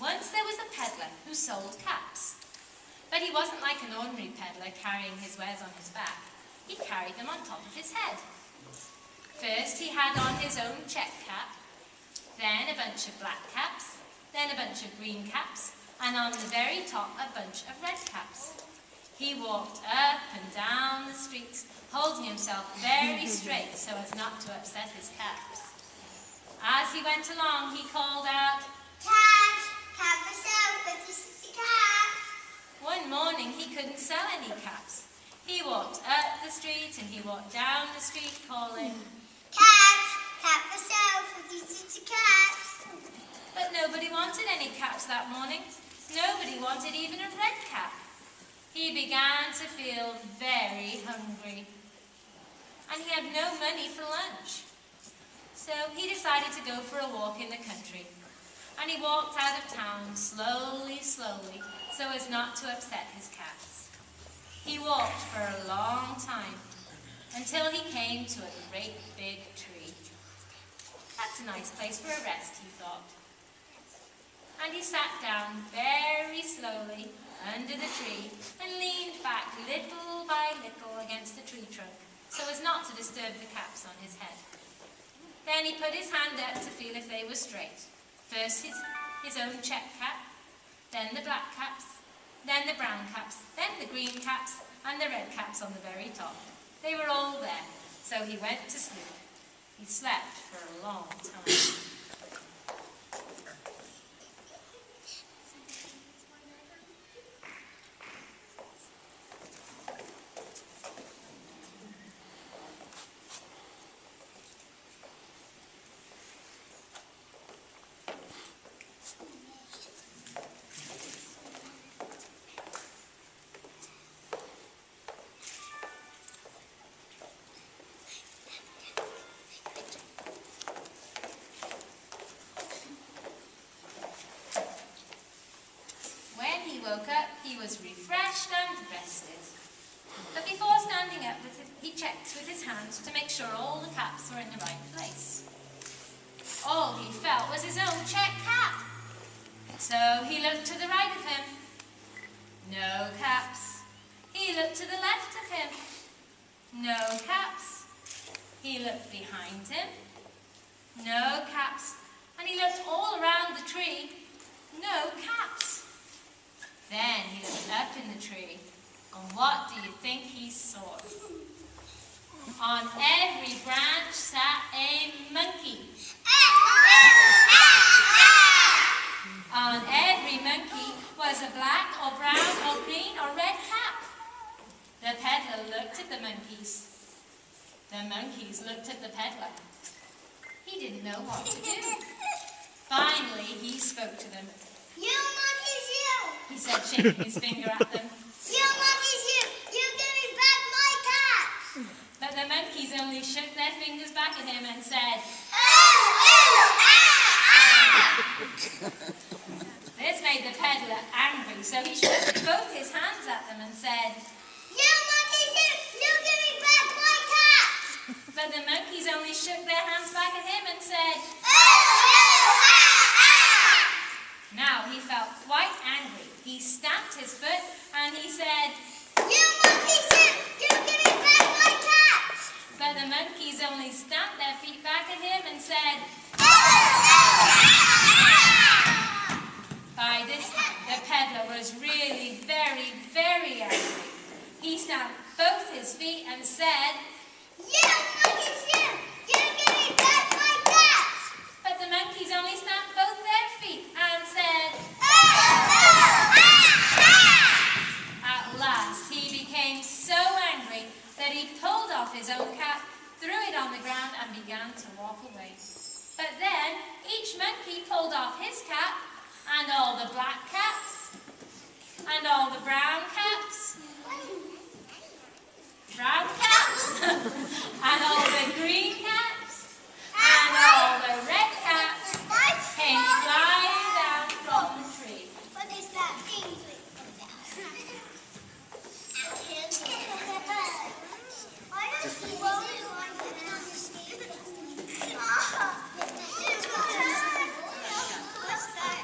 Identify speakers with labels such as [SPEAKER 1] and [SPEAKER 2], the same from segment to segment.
[SPEAKER 1] Once there was a peddler who sold caps. But he wasn't like an ordinary peddler carrying his wares on his back. He carried them on top of his head. First he had on his own check cap, then a bunch of black caps, then a bunch of green caps, and on the very top a bunch of red caps. He walked up and down the streets, holding himself very straight so as not to upset his caps. As he went along, he called out,
[SPEAKER 2] "Caps! Cap for sale, 50, 60 caps!"
[SPEAKER 1] One morning, he couldn't sell any caps. He walked up the street and he walked down the street calling,
[SPEAKER 2] "Caps! Cap for sale, 50, 60 caps!"
[SPEAKER 1] But nobody wanted any caps that morning. Nobody wanted even a red cap. He began to feel very hungry. And he had no money for lunch. So he decided to go for a walk in the country. And he walked out of town slowly, slowly, so as not to upset his caps. He walked for a long time, until he came to a great big tree. That's a nice place for a rest, he thought. And he sat down very slowly under the tree and leaned back little by little against the tree trunk so as not to disturb the caps on his head. Then he put his hand up to feel if they were straight. First his own check cap, then the black caps, then the brown caps, then the green caps, and the red caps on the very top. They were all there, so he went to sleep. He slept for a long time. Woke up, he was refreshed and rested. But before standing up, he checked with his hand to make sure all the caps were in the right place. All he felt was his own check cap. So he looked to the right of him. No caps. He looked to the left of him. No caps. He looked behind him. No caps. And he looked all around the tree. No caps. Then he looked up in the tree, and what do you think he saw? On every branch sat a monkey. On every monkey was a black or brown or green or red cap. The peddler looked at the monkeys. The monkeys looked at the peddler. He didn't know what to do. Finally, he spoke to them.
[SPEAKER 2] "You monkeys, you!"
[SPEAKER 1] he said, shaking his finger at them.
[SPEAKER 2] "You monkeys, you give me back my caps!"
[SPEAKER 1] But the monkeys only shook their fingers back at him and said, This made the peddler angry, so he shook both his hands at them and said,
[SPEAKER 2] "You monkeys, you give me back my caps!"
[SPEAKER 1] But the monkeys only shook their hands back at him and said, Now he felt quite angry. He stamped his foot and he said,
[SPEAKER 2] "You monkeys, you give me back my caps!"
[SPEAKER 1] But the monkeys only stamped their feet back at him and said, By this time, the peddler was really very, very angry. He stamped both his feet and said,
[SPEAKER 2] "You monkeys, you give me back my caps!"
[SPEAKER 1] But the monkeys only stamped both their feet and said, At last, he became so angry that he pulled off his own cap, threw it on the ground, and began to walk away. But then, each monkey pulled off his cap, and all the black caps, and all the brown caps, and all the green caps, and all the red caps came flying down from the tree.
[SPEAKER 2] What is that thing? Why don't you roll it on the stage? What's that?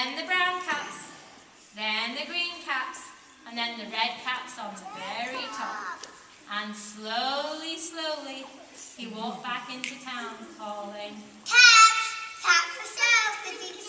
[SPEAKER 1] then the brown caps, then the green caps, and then the red caps on the very top. And slowly, slowly, he walked back into town calling,
[SPEAKER 2] Caps, tap for self,